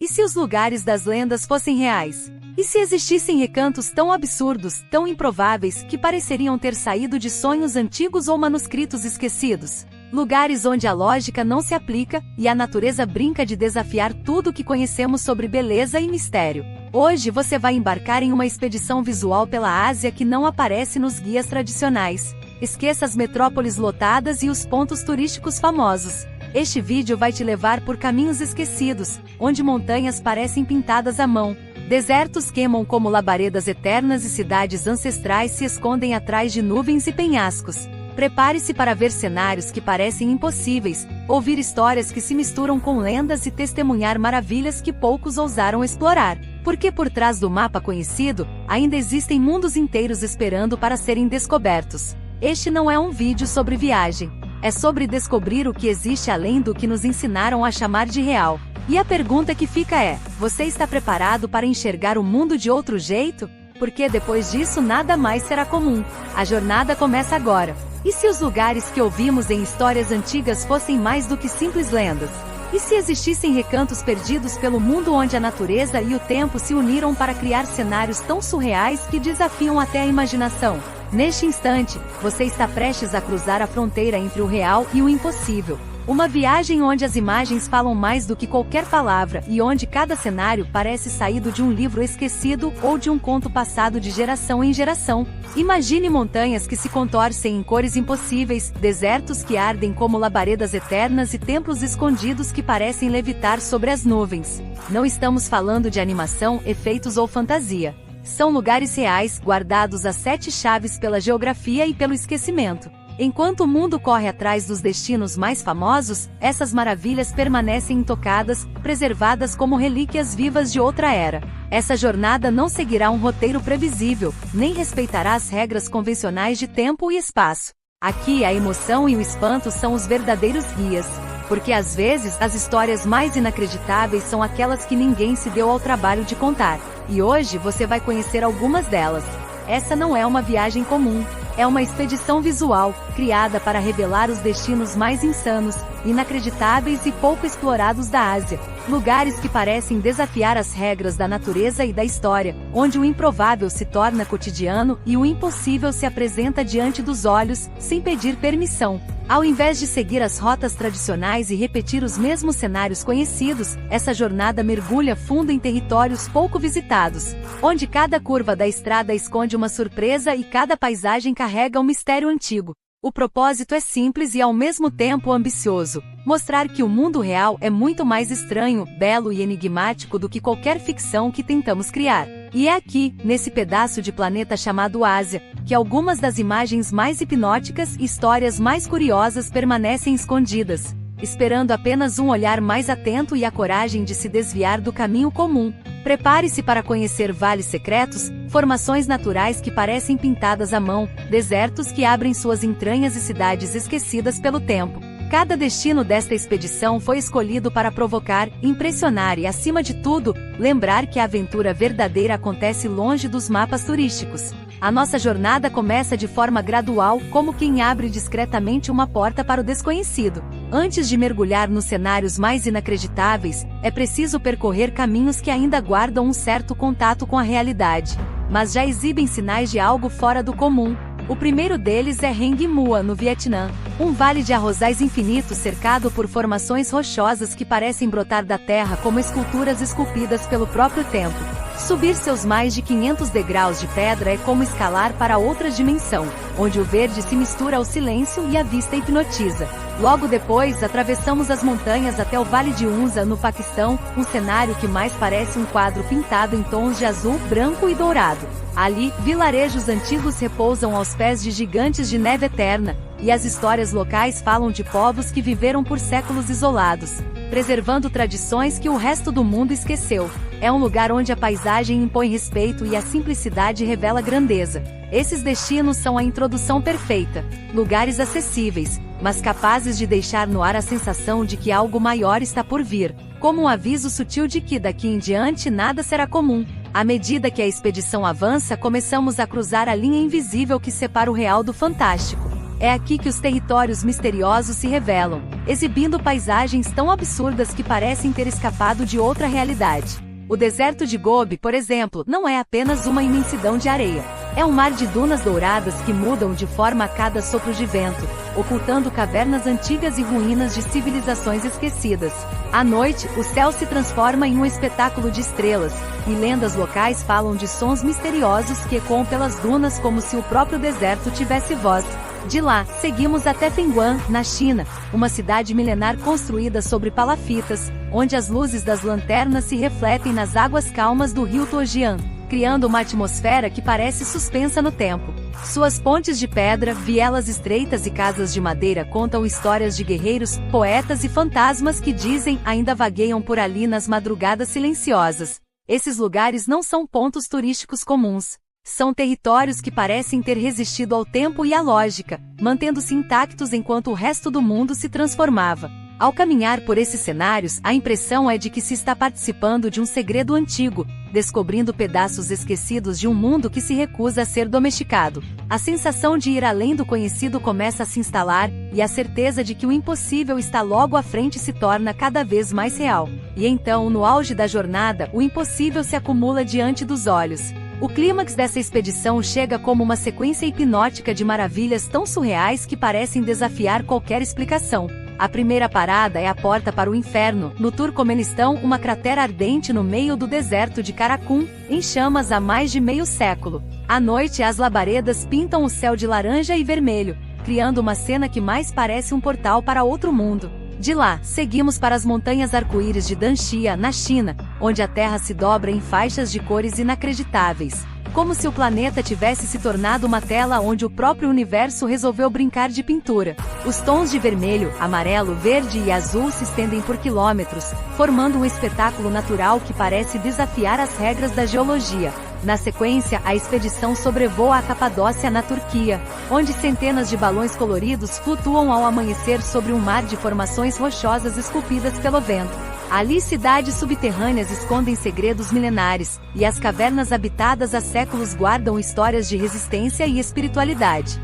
E se os lugares das lendas fossem reais? E se existissem recantos tão absurdos, tão improváveis, que pareceriam ter saído de sonhos antigos ou manuscritos esquecidos? Lugares onde a lógica não se aplica, e a natureza brinca de desafiar tudo o que conhecemos sobre beleza e mistério. Hoje você vai embarcar em uma expedição visual pela Ásia que não aparece nos guias tradicionais. Esqueça as metrópoles lotadas e os pontos turísticos famosos. Este vídeo vai te levar por caminhos esquecidos, onde montanhas parecem pintadas à mão, desertos queimam como labaredas eternas e cidades ancestrais se escondem atrás de nuvens e penhascos. Prepare-se para ver cenários que parecem impossíveis, ouvir histórias que se misturam com lendas e testemunhar maravilhas que poucos ousaram explorar. Porque por trás do mapa conhecido, ainda existem mundos inteiros esperando para serem descobertos. Este não é um vídeo sobre viagem. É sobre descobrir o que existe além do que nos ensinaram a chamar de real. E a pergunta que fica é: você está preparado para enxergar o mundo de outro jeito? Porque depois disso nada mais será comum. A jornada começa agora. E se os lugares que ouvimos em histórias antigas fossem mais do que simples lendas? E se existissem recantos perdidos pelo mundo onde a natureza e o tempo se uniram para criar cenários tão surreais que desafiam até a imaginação? Neste instante, você está prestes a cruzar a fronteira entre o real e o impossível. Uma viagem onde as imagens falam mais do que qualquer palavra e onde cada cenário parece saído de um livro esquecido ou de um conto passado de geração em geração. Imagine montanhas que se contorcem em cores impossíveis, desertos que ardem como labaredas eternas e templos escondidos que parecem levitar sobre as nuvens. Não estamos falando de animação, efeitos ou fantasia. São lugares reais, guardados às 7 chaves pela geografia e pelo esquecimento. Enquanto o mundo corre atrás dos destinos mais famosos, essas maravilhas permanecem intocadas, preservadas como relíquias vivas de outra era. Essa jornada não seguirá um roteiro previsível, nem respeitará as regras convencionais de tempo e espaço. Aqui a emoção e o espanto são os verdadeiros guias. Porque às vezes as histórias mais inacreditáveis são aquelas que ninguém se deu ao trabalho de contar. E hoje você vai conhecer algumas delas. Essa não é uma viagem comum. É uma expedição visual, criada para revelar os destinos mais insanos, inacreditáveis e pouco explorados da Ásia. Lugares que parecem desafiar as regras da natureza e da história, onde o improvável se torna cotidiano e o impossível se apresenta diante dos olhos, sem pedir permissão. Ao invés de seguir as rotas tradicionais e repetir os mesmos cenários conhecidos, essa jornada mergulha fundo em territórios pouco visitados, onde cada curva da estrada esconde uma surpresa e cada paisagem carrega um mistério antigo. O propósito é simples e ao mesmo tempo ambicioso: mostrar que o mundo real é muito mais estranho, belo e enigmático do que qualquer ficção que tentamos criar. E é aqui, nesse pedaço de planeta chamado Ásia, que algumas das imagens mais hipnóticas e histórias mais curiosas permanecem escondidas, esperando apenas um olhar mais atento e a coragem de se desviar do caminho comum. Prepare-se para conhecer vales secretos, formações naturais que parecem pintadas à mão, desertos que abrem suas entranhas e cidades esquecidas pelo tempo. Cada destino desta expedição foi escolhido para provocar, impressionar e, acima de tudo, lembrar que a aventura verdadeira acontece longe dos mapas turísticos. A nossa jornada começa de forma gradual, como quem abre discretamente uma porta para o desconhecido. Antes de mergulhar nos cenários mais inacreditáveis, é preciso percorrer caminhos que ainda guardam um certo contato com a realidade, mas já exibem sinais de algo fora do comum. O primeiro deles é Hang Mua, no Vietnã, um vale de arrozais infinitos cercado por formações rochosas que parecem brotar da terra como esculturas esculpidas pelo próprio tempo. Subir seus mais de 500 degraus de pedra é como escalar para outra dimensão, onde o verde se mistura ao silêncio e a vista hipnotiza. Logo depois, atravessamos as montanhas até o Vale de Unza, no Paquistão, um cenário que mais parece um quadro pintado em tons de azul, branco e dourado. Ali, vilarejos antigos repousam aos pés de gigantes de neve eterna, e as histórias locais falam de povos que viveram por séculos isolados, preservando tradições que o resto do mundo esqueceu. É um lugar onde a paisagem impõe respeito e a simplicidade revela grandeza. Esses destinos são a introdução perfeita. Lugares acessíveis, mas capazes de deixar no ar a sensação de que algo maior está por vir, como um aviso sutil de que daqui em diante nada será comum. À medida que a expedição avança, começamos a cruzar a linha invisível que separa o real do fantástico. É aqui que os territórios misteriosos se revelam, exibindo paisagens tão absurdas que parecem ter escapado de outra realidade. O deserto de Gobi, por exemplo, não é apenas uma imensidão de areia. É um mar de dunas douradas que mudam de forma a cada sopro de vento, ocultando cavernas antigas e ruínas de civilizações esquecidas. À noite, o céu se transforma em um espetáculo de estrelas, e lendas locais falam de sons misteriosos que ecoam pelas dunas como se o próprio deserto tivesse voz. De lá, seguimos até Fengguan, na China, uma cidade milenar construída sobre palafitas, onde as luzes das lanternas se refletem nas águas calmas do rio Tuojiang, criando uma atmosfera que parece suspensa no tempo. Suas pontes de pedra, vielas estreitas e casas de madeira contam histórias de guerreiros, poetas e fantasmas que dizem ainda vagueiam por ali nas madrugadas silenciosas. Esses lugares não são pontos turísticos comuns. São territórios que parecem ter resistido ao tempo e à lógica, mantendo-se intactos enquanto o resto do mundo se transformava. Ao caminhar por esses cenários, a impressão é de que se está participando de um segredo antigo, descobrindo pedaços esquecidos de um mundo que se recusa a ser domesticado. A sensação de ir além do conhecido começa a se instalar, e a certeza de que o impossível está logo à frente se torna cada vez mais real. E então, no auge da jornada, o impossível se acumula diante dos olhos. O clímax dessa expedição chega como uma sequência hipnótica de maravilhas tão surreais que parecem desafiar qualquer explicação. A primeira parada é a porta para o inferno, no Turcomenistão, uma cratera ardente no meio do deserto de Karakum, em chamas há mais de meio século. À noite, as labaredas pintam o céu de laranja e vermelho, criando uma cena que mais parece um portal para outro mundo. De lá, seguimos para as montanhas arco-íris de Danxia, na China, onde a Terra se dobra em faixas de cores inacreditáveis. Como se o planeta tivesse se tornado uma tela onde o próprio universo resolveu brincar de pintura. Os tons de vermelho, amarelo, verde e azul se estendem por quilômetros, formando um espetáculo natural que parece desafiar as regras da geologia. Na sequência, a expedição sobrevoa a Capadócia na Turquia, onde centenas de balões coloridos flutuam ao amanhecer sobre um mar de formações rochosas esculpidas pelo vento. Ali cidades subterrâneas escondem segredos milenares, e as cavernas habitadas há séculos guardam histórias de resistência e espiritualidade.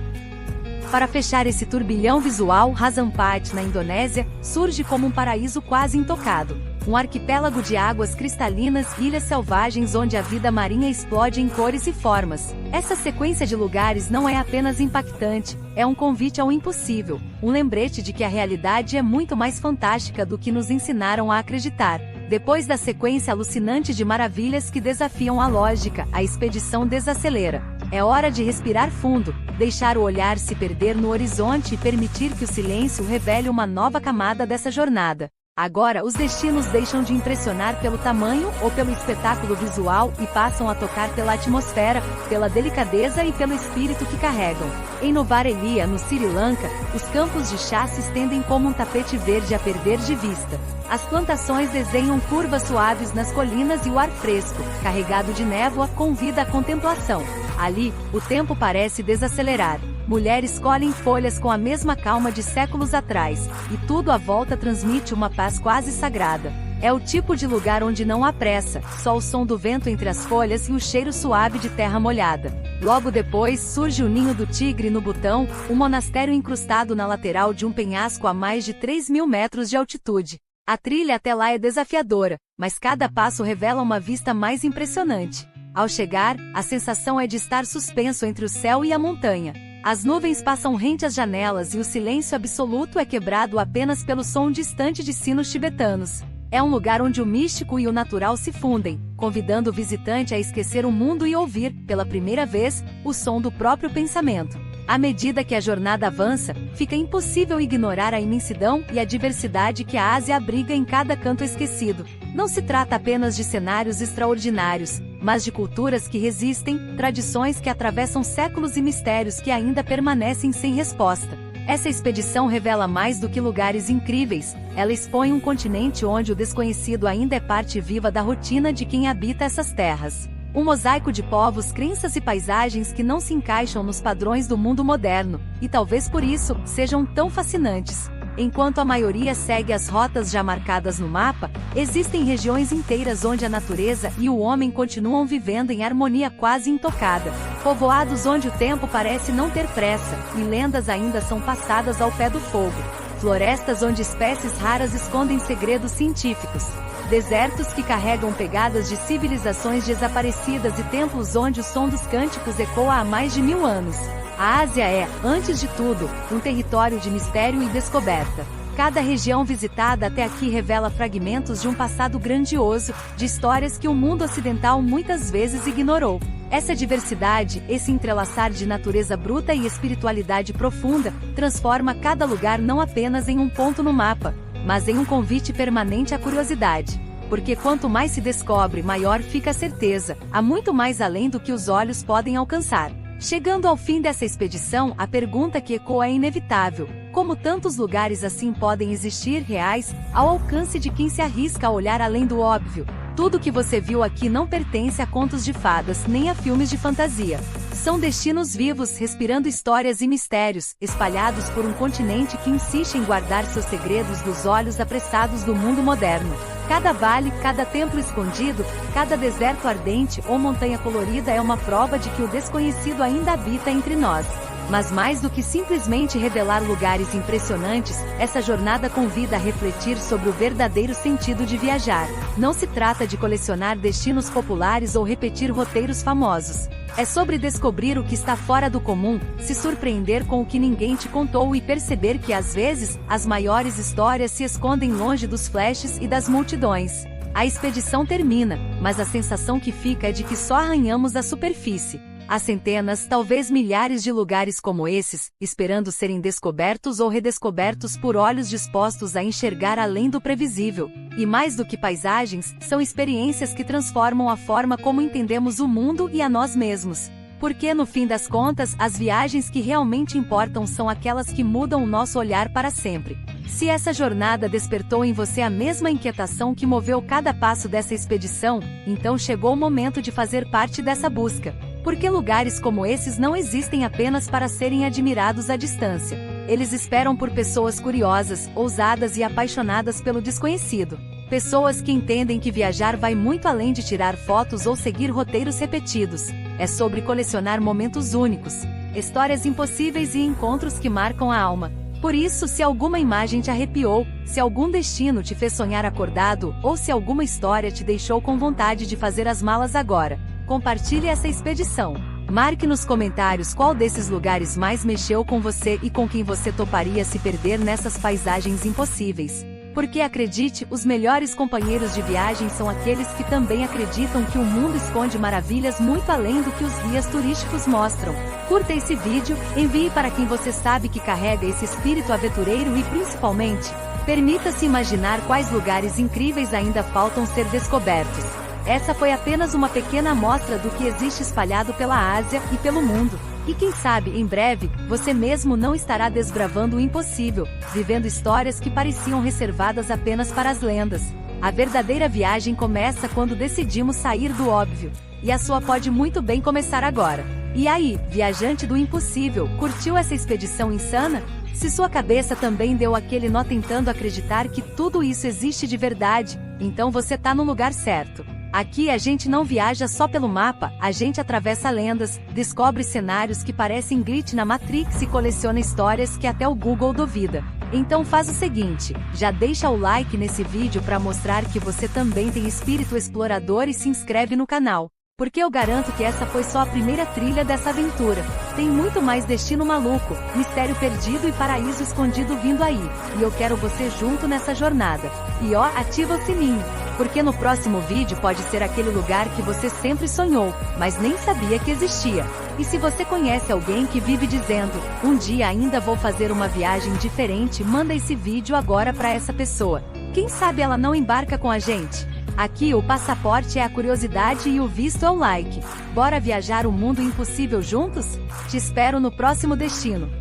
Para fechar esse turbilhão visual, Rasampad, na Indonésia, surge como um paraíso quase intocado. Um arquipélago de águas cristalinas e ilhas selvagens onde a vida marinha explode em cores e formas. Essa sequência de lugares não é apenas impactante, é um convite ao impossível, um lembrete de que a realidade é muito mais fantástica do que nos ensinaram a acreditar. Depois da sequência alucinante de maravilhas que desafiam a lógica, a expedição desacelera. É hora de respirar fundo, deixar o olhar se perder no horizonte e permitir que o silêncio revele uma nova camada dessa jornada. Agora, os destinos deixam de impressionar pelo tamanho ou pelo espetáculo visual e passam a tocar pela atmosfera, pela delicadeza e pelo espírito que carregam. Em Nuwara no Sri Lanka, os campos de chá se estendem como um tapete verde a perder de vista. As plantações desenham curvas suaves nas colinas e o ar fresco, carregado de névoa, convida à contemplação. Ali, o tempo parece desacelerar. Mulheres colhem folhas com a mesma calma de séculos atrás, e tudo à volta transmite uma paz quase sagrada. É o tipo de lugar onde não há pressa, só o som do vento entre as folhas e o cheiro suave de terra molhada. Logo depois surge o Ninho do Tigre no Butão, um monastério incrustado na lateral de um penhasco a mais de 3.000 metros de altitude. A trilha até lá é desafiadora, mas cada passo revela uma vista mais impressionante. Ao chegar, a sensação é de estar suspenso entre o céu e a montanha. As nuvens passam rente às janelas e o silêncio absoluto é quebrado apenas pelo som distante de sinos tibetanos. É um lugar onde o místico e o natural se fundem, convidando o visitante a esquecer o mundo e ouvir, pela primeira vez, o som do próprio pensamento. À medida que a jornada avança, fica impossível ignorar a imensidão e a diversidade que a Ásia abriga em cada canto esquecido. Não se trata apenas de cenários extraordinários, mas de culturas que resistem, tradições que atravessam séculos e mistérios que ainda permanecem sem resposta. Essa expedição revela mais do que lugares incríveis, ela expõe um continente onde o desconhecido ainda é parte viva da rotina de quem habita essas terras. Um mosaico de povos, crenças e paisagens que não se encaixam nos padrões do mundo moderno, e talvez por isso, sejam tão fascinantes. Enquanto a maioria segue as rotas já marcadas no mapa, existem regiões inteiras onde a natureza e o homem continuam vivendo em harmonia quase intocada. Povoados onde o tempo parece não ter pressa, e lendas ainda são passadas ao pé do fogo. Florestas onde espécies raras escondem segredos científicos. Desertos que carregam pegadas de civilizações desaparecidas e templos onde o som dos cânticos ecoa há mais de 1000 anos. A Ásia é, antes de tudo, um território de mistério e descoberta. Cada região visitada até aqui revela fragmentos de um passado grandioso, de histórias que o mundo ocidental muitas vezes ignorou. Essa diversidade, esse entrelaçar de natureza bruta e espiritualidade profunda, transforma cada lugar não apenas em um ponto no mapa, mas em um convite permanente à curiosidade. Porque quanto mais se descobre, maior fica a certeza, há muito mais além do que os olhos podem alcançar. Chegando ao fim dessa expedição, a pergunta que ecoa é inevitável: como tantos lugares assim podem existir reais, ao alcance de quem se arrisca a olhar além do óbvio? Tudo que você viu aqui não pertence a contos de fadas, nem a filmes de fantasia. São destinos vivos, respirando histórias e mistérios, espalhados por um continente que insiste em guardar seus segredos dos olhos apressados do mundo moderno. Cada vale, cada templo escondido, cada deserto ardente ou montanha colorida é uma prova de que o desconhecido ainda habita entre nós. Mas mais do que simplesmente revelar lugares impressionantes, essa jornada convida a refletir sobre o verdadeiro sentido de viajar. Não se trata de colecionar destinos populares ou repetir roteiros famosos. É sobre descobrir o que está fora do comum, se surpreender com o que ninguém te contou e perceber que às vezes, as maiores histórias se escondem longe dos flashes e das multidões. A expedição termina, mas a sensação que fica é de que só arranhamos a superfície. Há centenas, talvez milhares de lugares como esses, esperando serem descobertos ou redescobertos por olhos dispostos a enxergar além do previsível. E mais do que paisagens, são experiências que transformam a forma como entendemos o mundo e a nós mesmos. Porque no fim das contas, as viagens que realmente importam são aquelas que mudam o nosso olhar para sempre. Se essa jornada despertou em você a mesma inquietação que moveu cada passo dessa expedição, então chegou o momento de fazer parte dessa busca. Porque lugares como esses não existem apenas para serem admirados à distância. Eles esperam por pessoas curiosas, ousadas e apaixonadas pelo desconhecido. Pessoas que entendem que viajar vai muito além de tirar fotos ou seguir roteiros repetidos. É sobre colecionar momentos únicos, histórias impossíveis e encontros que marcam a alma. Por isso, se alguma imagem te arrepiou, se algum destino te fez sonhar acordado, ou se alguma história te deixou com vontade de fazer as malas agora, compartilhe essa expedição. Marque nos comentários qual desses lugares mais mexeu com você e com quem você toparia se perder nessas paisagens impossíveis. Porque acredite, os melhores companheiros de viagem são aqueles que também acreditam que o mundo esconde maravilhas muito além do que os guias turísticos mostram. Curta esse vídeo, envie para quem você sabe que carrega esse espírito aventureiro e principalmente, permita-se imaginar quais lugares incríveis ainda faltam ser descobertos. Essa foi apenas uma pequena amostra do que existe espalhado pela Ásia e pelo mundo. E quem sabe, em breve, você mesmo não estará desbravando o impossível, vivendo histórias que pareciam reservadas apenas para as lendas. A verdadeira viagem começa quando decidimos sair do óbvio. E a sua pode muito bem começar agora. E aí, viajante do impossível, curtiu essa expedição insana? Se sua cabeça também deu aquele nó tentando acreditar que tudo isso existe de verdade, então você tá no lugar certo. Aqui a gente não viaja só pelo mapa, a gente atravessa lendas, descobre cenários que parecem glitch na Matrix e coleciona histórias que até o Google duvida. Então faz o seguinte, já deixa o like nesse vídeo para mostrar que você também tem espírito explorador e se inscreve no canal. Porque eu garanto que essa foi só a primeira trilha dessa aventura. Tem muito mais destino maluco, mistério perdido e paraíso escondido vindo aí. E eu quero você junto nessa jornada. E ó, ativa o sininho. Porque no próximo vídeo pode ser aquele lugar que você sempre sonhou, mas nem sabia que existia. E se você conhece alguém que vive dizendo, um dia ainda vou fazer uma viagem diferente, manda esse vídeo agora para essa pessoa. Quem sabe ela não embarca com a gente? Aqui o passaporte é a curiosidade e o visto é o like. Bora viajar o mundo impossível juntos? Te espero no próximo destino.